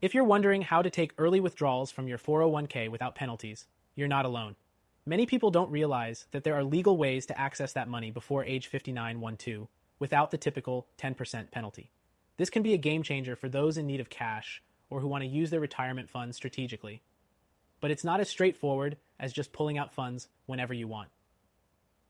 If you're wondering how to take early withdrawals from your 401k without penalties, you're not alone. Many people don't realize that there are legal ways to access that money before age 59-12 without the typical 10% penalty. This can be a game changer for those in need of cash or who want to use their retirement funds strategically. But it's not as straightforward as just pulling out funds whenever you want.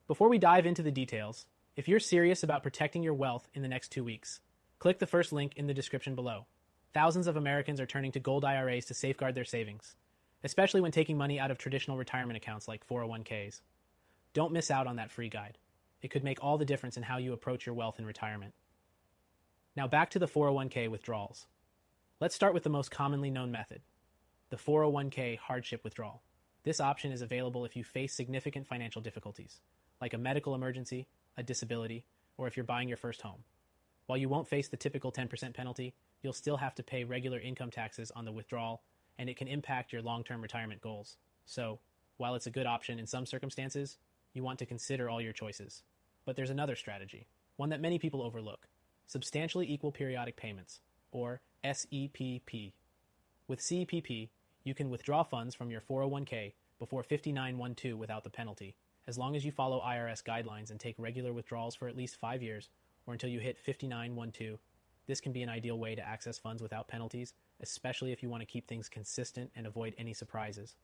Before we dive into the details, if you're serious about protecting your wealth in the next 2 weeks, click the first link in the description below. Thousands of Americans are turning to gold IRAs to safeguard their savings, especially when taking money out of traditional retirement accounts like 401ks. Don't miss out on that free guide. It could make all the difference in how you approach your wealth in retirement. Now back to the 401k withdrawals. Let's start with the most commonly known method, the 401k hardship withdrawal. This option is available if you face significant financial difficulties, like a medical emergency, a disability, or if you're buying your first home. While you won't face the typical 10% penalty, you'll still have to pay regular income taxes on the withdrawal, and it can impact your long-term retirement goals. So, while it's a good option in some circumstances, you want to consider all your choices. But there's another strategy, one that many people overlook: substantially equal periodic payments, or SEPP. With CEPP, you can withdraw funds from your 401k before 59-12 without the penalty, as long as you follow IRS guidelines and take regular withdrawals for at least 5 years, or until you hit 59-12. This can be an ideal way to access funds without penalties, especially if you want to keep things consistent and avoid any surprises.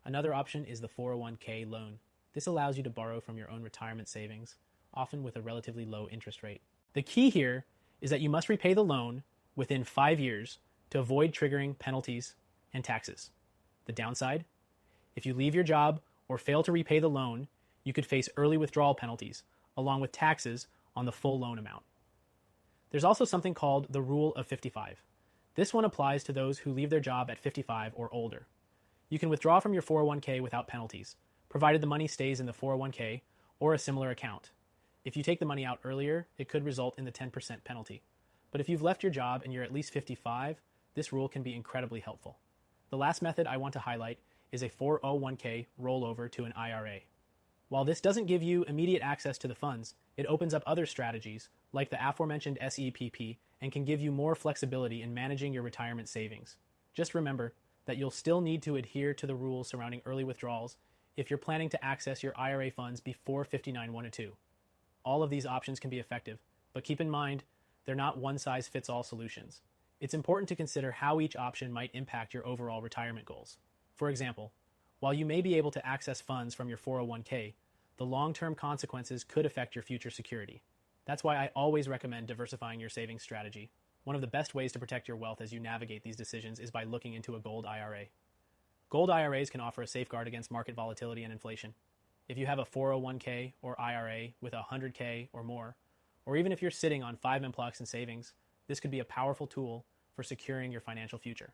Another option is the 401k loan. This allows you to borrow from your own retirement savings, often with a relatively low interest rate. The key here is that you must repay the loan within 5 years to avoid triggering penalties and taxes. The downside? If you leave your job or fail to repay the loan, you could face early withdrawal penalties, along with taxes on the full loan amount. There's also something called the Rule of 55. This one applies to those who leave their job at 55 or older. You can withdraw from your 401k without penalties, provided the money stays in the 401k or a similar account. If you take the money out earlier, it could result in the 10% penalty. But if you've left your job and you're at least 55, this rule can be incredibly helpful. The last method I want to highlight is a 401k rollover to an IRA. While this doesn't give you immediate access to the funds, it opens up other strategies, like the aforementioned SEPP, and can give you more flexibility in managing your retirement savings. Just remember that you'll still need to adhere to the rules surrounding early withdrawals if you're planning to access your IRA funds before 59-12. All of these options can be effective, but keep in mind, they're not one-size-fits-all solutions. It's important to consider how each option might impact your overall retirement goals. For example, while you may be able to access funds from your 401k, the long-term consequences could affect your future security. That's why I always recommend diversifying your savings strategy. One of the best ways to protect your wealth as you navigate these decisions is by looking into a gold IRA. Gold IRAs can offer a safeguard against market volatility and inflation. If you have a 401k or IRA with 100k or more, or even if you're sitting on 5 MPLUX in savings, this could be a powerful tool for securing your financial future.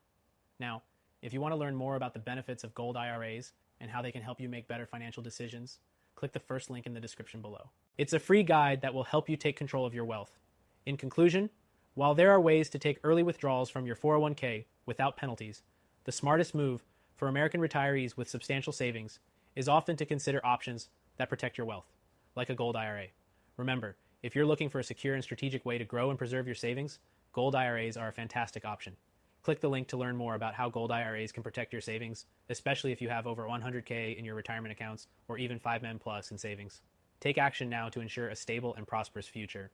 Now, if you want to learn more about the benefits of gold IRAs and how they can help you make better financial decisions, click the first link in the description below. It's a free guide that will help you take control of your wealth. In conclusion, while there are ways to take early withdrawals from your 401k without penalties, the smartest move for American retirees with substantial savings is often to consider options that protect your wealth, like a gold IRA. Remember, if you're looking for a secure and strategic way to grow and preserve your savings, gold IRAs are a fantastic option. Click the link to learn more about how gold IRAs can protect your savings, especially if you have over 100k in your retirement accounts or even 5 MPLUX in savings. Take action now to ensure a stable and prosperous future.